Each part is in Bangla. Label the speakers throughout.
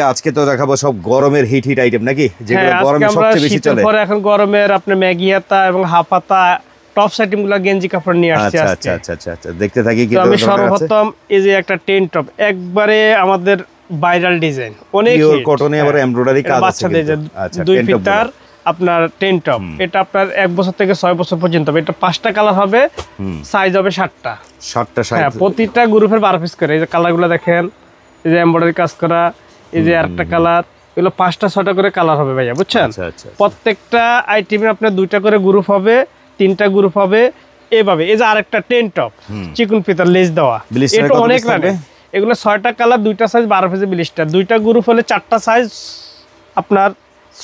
Speaker 1: আজকে তো দেখাবো সব গরমের হিট আইটেম নাকি, যেগুলো গরমে সবচেয়ে বেশি চলে।
Speaker 2: পরে এখন গরমের আপনি ম্যাগি হাতা এবং হাফ হাতা টপ আইটেমগুলো গেঞ্জি কাপড় নিয়ে আসছে আজকে।
Speaker 1: আচ্ছা দেখতে থাকি কি
Speaker 2: আমি সর্বপ্রথম এই যে একটা টেন টপ, একবারে আমাদের ভাইরাল ডিজাইন, অনেক
Speaker 1: পিওর কটনে আবার এমব্রয়ডারি কাজ আছে।
Speaker 2: বাচ্চাদের যে 2 ফিটার আপনার টেন টপ, এটা আপনার 1 বছর থেকে 6 বছর পর্যন্ত। এটা 5টা কালার হবে, সাইজ হবে 7টা সাইজ। হ্যাঁ, প্রতিটা গ্রুপের 12 পিস করে। এই যে কালারগুলো দেখেন, এই যে এমব্রয়ডারি কাজ করা, এই যে আরেকটা কালার, এগুলো 5টা 6টা করে কালার হবে ভাইয়া, বুঝছেন? প্রত্যেকটা আইটেমে আপনার 2টা করে গ্রুপ হবে, 3টা গ্রুপ হবে এইভাবে। এই যে আরেকটা টেন টপ চিকন ফিতার লেস দেওয়া, এটা অনেক লাগে। এগুলো 6টা কালার, 2টা সাইজ, 12 পিসের ব্লিস্টার। 2টা গ্রুপ হলে 4টা সাইজ, আপনার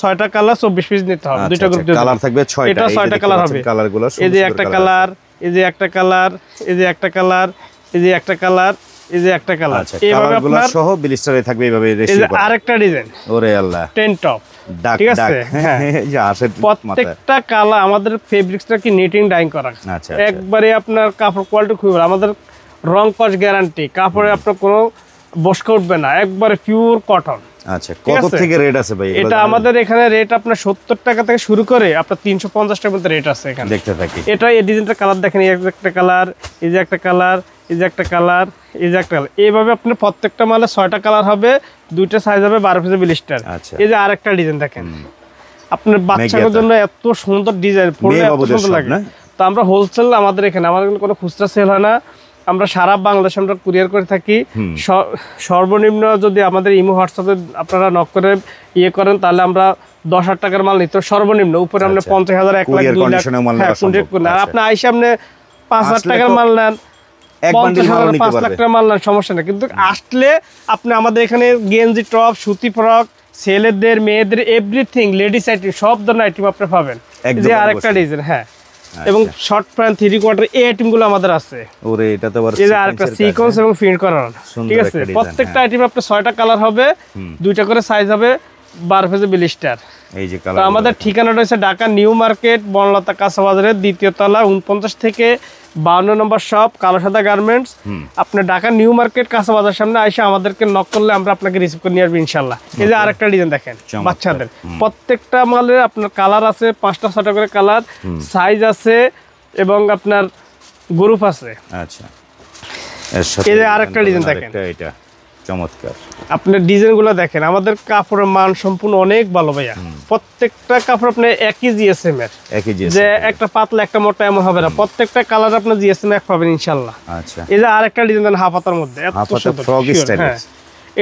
Speaker 2: 6টা কালার 24 পিস নিতে হবে। 2টা গ্রুপ
Speaker 1: কালার থাকবে 6টা,
Speaker 2: এটা 6টা কালার হবে।
Speaker 1: কালারগুলো
Speaker 2: এই যে একটা কালার, এই যে একটা কালার, এই যে একটা কালার, এই যে একটা কালার, এই যে একটা কালার। এইভাবে আপনার
Speaker 1: সহ ব্লিস্টারে থাকবে এইভাবে রেশিও।
Speaker 2: এই যে আরেকটা ডিজাইন,
Speaker 1: ওরে আল্লাহ,
Speaker 2: টেন টপ, ঠিক আছে? হ্যাঁ,
Speaker 1: যে আসে
Speaker 2: প্রত্যেকটা কালার আমাদের ফেব্রিক্সটা কি নিটিং ডাইং করা। একবারে আপনার কাপড় কোয়ালিটি খুবই ভালো, আমাদের রং কস গ্যারান্টি, কাপড়ে আপনার কোনো বসকা উঠবে না, একবারে পিওর কটন।
Speaker 1: আচ্ছা, কত থেকে রেট আছে ভাই?
Speaker 2: এটা আমাদের এখানে রেট আপনার 70 টাকা থেকে শুরু করে আপনার 350 টাকা পর্যন্ত রেট আছে এখানে।
Speaker 1: দেখতে থাকি।
Speaker 2: এটা এই ডিজাইনটা কালার দেখেন, এই একটা কালার, এই যে একটা কালার, এই যে একটা কালার, এই যে একটা কালার। এইভাবে আপনার প্রত্যেকটা মালে 6টা কালার হবে, 2টা সাইজ হবে, 12 পিসের ব্লিস্টার। এই যে আরেকটা ডিজাইন দেখেন, আপনার বাচ্চাদের জন্য এত সুন্দর ডিজাইন, পরলে এত সুন্দর লাগে। তো আমরা হোলসেল, আমাদের এখানে আমাদের কোনো খুচরা সেল হয় না, আমরা সারা বাংলাদেশে আমরা কুরিয়ার করে থাকি। সর্বনিম্ন যদি আমাদের ইমো হোয়াটসঅ্যাপে আপনারা নক করে ইয়ে করেন, তাহলে আমরা 10,000 টাকার মাল নিতে সর্বনিম্ন, উপরে আমরা 50,000, 1 লাখ, 2 লাখ। হ্যাঁ, আপনি আইসা আপনি 5,000 টাকার মাল নেন, 50,000, 5 লাখ টাকার মাল নেন, সমস্যা নেই। কিন্তু আসলে আপনি আমাদের এখানে গেঞ্জি, টপ, সুতি ফ্রক, ছেলেদের, মেয়েদের, এভরিথিং, লেডিস আইটেম, সব ধরনের আইটেম আপনি পাবেন। যে আরেকটা ডিজাইন, হ্যাঁ, এবং শর্ট প্যান্ট, 3 কোয়ার্টার, এই আইটেমগুলো আমাদের আছে।
Speaker 1: ওরে, এটা তো আবার
Speaker 2: এই যে আরেকটা সিকোয়েন্স এবং প্রিন্ট করানো, ঠিক আছে? প্রত্যেকটা আইটেমে আপনার 6টা কালার হবে, 2টা করে সাইজ হবে, 12 পিসের ব্লিস্টার। এই যে কালার। আমাদের ঠিকানাটা হচ্ছে ঢাকা নিউ মার্কেট, বনলতা কাঁচা বাজারের 2য় তলা, 49 থেকে 52 নম্বর শপ, কালো সাদা গার্মেন্টস। আপনার ঢাকা নিউ মার্কেট কাঁচা বাজার সামনে আইসা আমাদেরকে নক করলে আমরা আপনাকে রিসিভ করে নিয়ে আসবো ইনশাল্লাহ। এই যে আরেকটা ডিজাইন দেখেন, বাচ্চাদের প্রত্যেকটা মালের আপনার কালার আছে, 5টা 6টা করে কালার, সাইজ আছে এবং আপনার গ্রুপ আছে। আচ্ছা, এই যে আরেকটা ডিজাইন দেখেন,
Speaker 1: এটা চমৎকার।
Speaker 2: আপনার ডিজাইনগুলো দেখেন, আমাদের কাপড়ের মান সম্পূর্ণ অনেক ভালো ভাইয়া। প্রত্যেকটা কাপড় আপনার একই জিএসএম এর, যে একটা পাতলা একটা মোটা এমন হবে না। প্রত্যেকটা কালার আপনার জিএসএম এক পাবেন ইনশাআল্লাহ। আচ্ছা, এই যে আরেকটা ডিজাইন হাফ হাতার মধ্যে, এত সুন্দর ফ্রক স্টাইল। হ্যাঁ,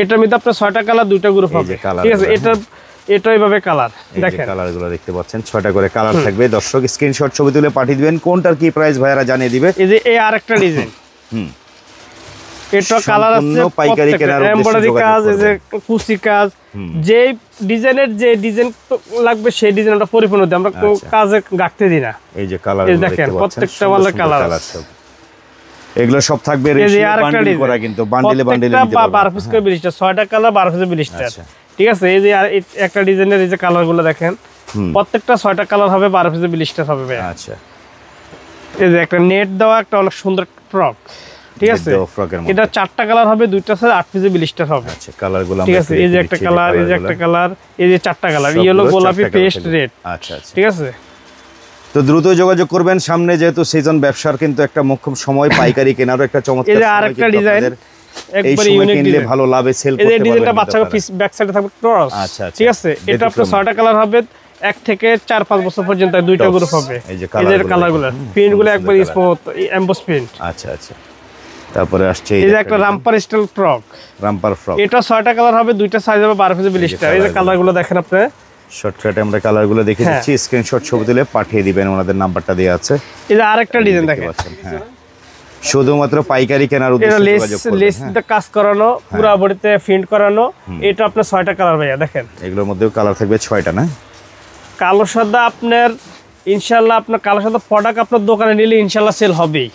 Speaker 2: এটার মধ্যে আপনার 6টা কালার, 2টা গ্রুপ হবে, ঠিক আছে? এটা এইভাবে কালার দেখেন,
Speaker 1: কালারগুলো দেখতে পাচ্ছেন, 6টা করে কালার থাকবে। দর্শক স্ক্রিনশট ছবি তুলে পাঠিয়ে দিবেন, কোনটার কি প্রাইস ভাইয়ারা জানিয়ে দিবে।
Speaker 2: এই যে এই আরেকটা ডিজাইন, এটা কালার আছে, পাইকারি কেনার এমব্রয়ডারি কাজ, এই যে কুচি কাজ, যে ডিজাইনের যে ডিজাইন লাগবে সেই ডিজাইন আমরা পরিপূর্ণ দিই, আমরা কাজে গাঁথতে দিই না। এই যে কালার দেখেন, প্রত্যেকটা মালের কালার আছে।
Speaker 1: এগুলো সব থাকবে রেশিও বান্ডিল করা, কিন্তু বান্ডিলে বান্ডিলে নিতে পারবেন।
Speaker 2: 12 পিস করে ব্লিস্টার, 6টা কালার, 12 পিস ব্লিস্টার, ঠিক আছে? এই যে একটা ডিজাইনের এই যে কালারগুলো দেখেন, প্রত্যেকটা 6টা কালার হবে, 12 পিস ব্লিস্টার হবে ভাই। আচ্ছা, এই যে একটা নেট দেওয়া একটা অনেক সুন্দর ফ্রক, ঠিক আছে? এটা 4টা কালার হবে, 2টা সাইজ, 8 পিসের ব্লিস্টার হবে। আচ্ছা, কালারগুলো ঠিক আছে? এই যে একটা কালার, এই যে একটা কালার, এই যে 4টা কালার, ইয়েলো, গোলাপি, পেস্ট, রেড। আচ্ছা, ঠিক আছে?
Speaker 1: তো দ্রুত যোগাযোগ করবেন, সামনে যেহেতু সিজন, ব্যবসার কিন্তু একটা মুখ্য সময়, পাইকারি কেনারও একটা চমৎকার।
Speaker 2: এই যে আরেকটা ডিজাইন, একবারে ইউনিক ডিজাইন,
Speaker 1: ভালো লাভে সেল করতে পারবেন।
Speaker 2: এই ডিজাইনটা বাচ্চাকে পিস ব্যাক সাইডে থাকবে ক্রস। আচ্ছা, ঠিক আছে? এটা আপনার 6টা কালার হবে, 1 থেকে 4-5 বছর পর্যন্ত 2টা গ্রুপ হবে। এই যে কালারগুলো, প্রিন্টগুলো একবার স্মুথ এমবস প্রিন্ট। আচ্ছা আচ্ছা, তারপরে আসছে এই যে একটা romper style frock, romper frock, এটা 6টা কালার হবে, 2টা সাইজ হবে, 12 পিসের ব্লিস্টার। এই যে কালারগুলো দেখেন, আপনি শর্টকাটে আমরা কালারগুলো দেখে দিচ্ছি, স্ক্রিনশট ছবি তুলে পাঠিয়ে দিবেন, ওনাদের নাম্বারটা দেওয়া আছে। এই যে আরেকটা ডিজাইন দেখেন, হ্যাঁ, শুধুমাত্র পাইকারি কেনার উদ্দেশ্যে যোগাযোগ করবেন। লেস কাজ করানো, পুরো বডিতে প্রিন্ট করানো, এটা আপনার 6টা কালার ভাইয়া দেখেন। এগুলোর মধ্যেও কালার থাকবে 6টা না? কালো সাদা আপনার ইনশাআল্লাহ, আপনার কালো সাদা প্রোডাক্ট আপনার দোকানে নিলে ইনশাআল্লাহ সেল হবেই,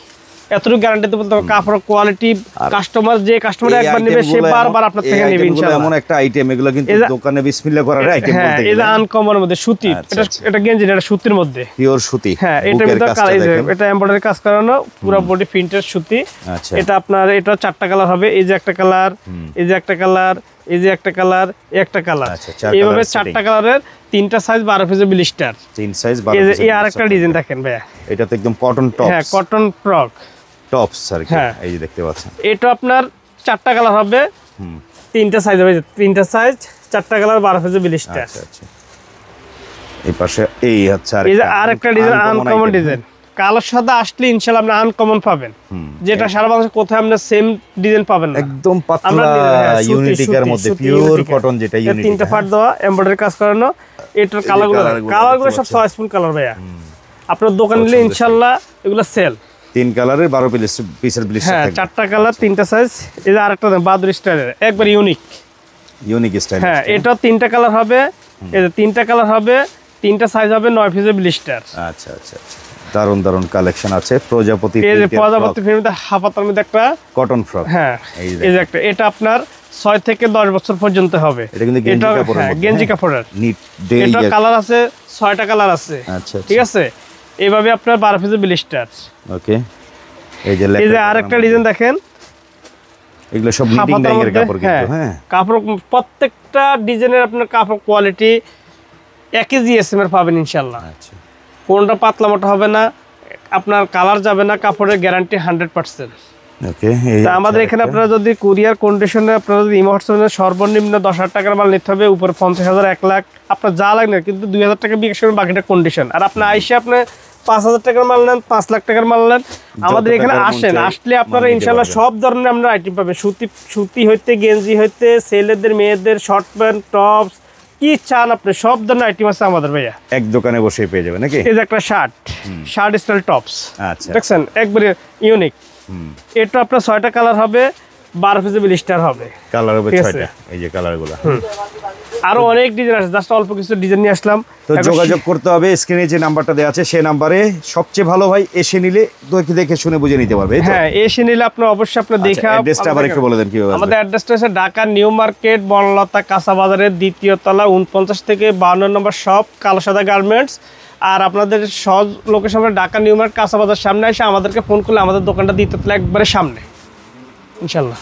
Speaker 2: এতটুকু গ্যারান্টি দেব। কাপড় কোয়ালিটি, কাস্টমার যে কাস্টমার একবার নেবে সে বারবার আপনার থেকে নেবে ইনশাআল্লাহ। এমন একটা আইটেম, এগুলো কিন্তু দোকানে বিসমিল্লাহ করার আইটেম বলতে গেলে। এটা আনকমন মধ্যে সুতি, এটা গেঞ্জি, এটা সুতির মধ্যে, পিওর সুতি। হ্যাঁ, এটার মধ্যে এটা এমব্রয়ডারি কাজ করানো, পুরো বডি প্রিন্টের সুতি। এটা আপনার, এটা 4টা কালার হবে, এই যে একটা কালার, এই যে একটা কালার, এই যে একটা কালার, একটা কালার, এইভাবে 4টা কালারের 3টা সাইজ 12 পিসের ব্লিস্টার,
Speaker 1: 3 সাইজ 12
Speaker 2: এই যে এই আরেকটা ডিজাইন দেখেন ভাইয়া,
Speaker 1: এটা তো একদম কটন টপস।
Speaker 2: হ্যাঁ কটন ফ্রক
Speaker 1: টপস আর কি, এই যে দেখতে পাচ্ছেন।
Speaker 2: এটা আপনার 4টা কালার হবে, 3টা সাইজ হবে, 3টা সাইজ 4টা কালার 12 পিসের ব্লিস্টার।
Speaker 1: আচ্ছা আচ্ছা, এই পাশে এই হচ্ছে
Speaker 2: এই যে আরেকটা ডিজাইন, আনকমন ডিজাইন, কালার সাথে আসলে ইনশাআল্লাহ আপনি আনকমন পাবেন, যেটা সারা বাংলাদেশে কোথায় আপনি সেম ডিজাইন পাবেন না।
Speaker 1: একদম পাতলা ইউনিটিকের মধ্যে পিওর কটন, যেটা ইউনিটি,
Speaker 2: 3টা পার্ট দেওয়া, এমব্রয়ডারি কাজ করানো। এটার কালারগুলো সব চয়েসফুল কালার ভাইয়া, আপনার দোকানে নিলে ইনশাআল্লাহ এগুলো সেল।
Speaker 1: 3 কালারের 12 পিসের ব্লিস্টার
Speaker 2: হ্যাঁ,
Speaker 1: থাকবে।
Speaker 2: 4টা কালার, 3টা সাইজ। এই যে আরেকটা বাহাদুর স্টাইলের, একবার ইউনিক
Speaker 1: স্টাইল।
Speaker 2: হ্যাঁ, এটা 3টা কালার হবে, এই যে 3টা কালার হবে, 3টা সাইজ হবে, 9 পিসের ব্লিস্টার।
Speaker 1: আচ্ছা আচ্ছা আচ্ছা, দারুন দারুন কালেকশন আছে। প্রজাপতি,
Speaker 2: এই যে প্রজাপতি ফ্রেমে হাফাতার মধ্যে একটা
Speaker 1: কটন ফ্রক।
Speaker 2: হ্যাঁ, এই যে একটা, এটা আপনার 6 থেকে 10 বছর পর্যন্ত হবে।
Speaker 1: এটা কিন্তু গেঞ্জি কাপড়ের মধ্যে,
Speaker 2: গেঞ্জি কাপড়ের
Speaker 1: নিট
Speaker 2: এটা কালার আছে 6টা কালার আছে।
Speaker 1: আচ্ছা,
Speaker 2: ঠিক আছে, এইভাবে আপনার 12 পিসের ব্লিস্টার।
Speaker 1: ওকে, এই যে
Speaker 2: আরেকটা ডিজাইন দেখেন,
Speaker 1: এগুলো সব নিটিং ডাইংয়ের কাপড় কিন্তু। হ্যাঁ,
Speaker 2: কাপড় প্রত্যেকটা ডিজাইনের আপনার কাপড় কোয়ালিটি একই জিএসএম এর পাবেন ইনশাআল্লাহ।
Speaker 1: আচ্ছা,
Speaker 2: কোনটা পাতলা মোটা হবে না, আপনার কালার যাবে না, কাপড়ের গ্যারান্টি 100%।
Speaker 1: ওকে,
Speaker 2: তা আমাদের এখানে আপনারা যদি কুরিয়ার কন্ডিশনে আপনারা যদি ইমোশনে সর্বনিম্ন 10,000 টাকার মাল নিতে হবে, উপরে 50,000, 1 লাখ আপনার যা লাগে, কিন্তু 2,000 টাকা বিকাশ করবেন, বাকিটা কন্ডিশন। আর আপনি আইসে আপনি 5,000 টাকার মাল নেন, 5 লাখ টাকার মাল নেন, আমাদের এখানে আসেন, আসলে আপনারা ইনশাআল্লাহ সব ধরনের আমরা আইটেম পাবেন। সুতি হইতে, গেঞ্জি হইতে, ছেলেদের মেয়েদের শর্ট প্যান্ট, টপস, কি চান আপনি সব ধরনের আইটেম আছে আমাদের ভাইয়া।
Speaker 1: এক দোকানে বসে পেয়ে যাবেন নাকি?
Speaker 2: এই যে একটা শার্ট স্টাইল টপস,
Speaker 1: আচ্ছা,
Speaker 2: দেখছেন একবারে ইউনিক। এটা আপনার 6টা কালার হবে, 12 পিসের ব্লিস্টার হবে,
Speaker 1: কালার হবে 6টা। এই যে কালারগুলো,
Speaker 2: আরো অনেক ডিজাইন আছে, জাস্ট অল্প কিছু ডিজাইন নিয়ে আসলাম।
Speaker 1: তো যোগাযোগ করতে হবে, স্ক্রিনে যে নাম্বারটা দেওয়া আছে সেই নাম্বারে। সবচেয়ে ভালো ভাই এসে নিলে দেখে শুনে বুঝে নিতে পারবে।
Speaker 2: হ্যাঁ, এসে নিলে আপনি অবশ্যই আপনি দেখে।
Speaker 1: অ্যাড্রেসটা আবার একটু বলে দেন কিভাবে?
Speaker 2: আমাদের অ্যাড্রেসটা হচ্ছে ঢাকা নিউ মার্কেট, বনলতা কাঁচা বাজারের 2য় তলা, 49 থেকে 52 নম্বর শপ, কালো সাদা গার্মেন্টস। আর আপনাদের সহজ লোকেশন ঢাকা নিউ মার্কেট কাঁচা বাজার সামনে এসে আমাদেরকে ফোন করলে আমাদের দোকানটা 2য় তলা একবারে সামনে ইনশাআল্লাহ।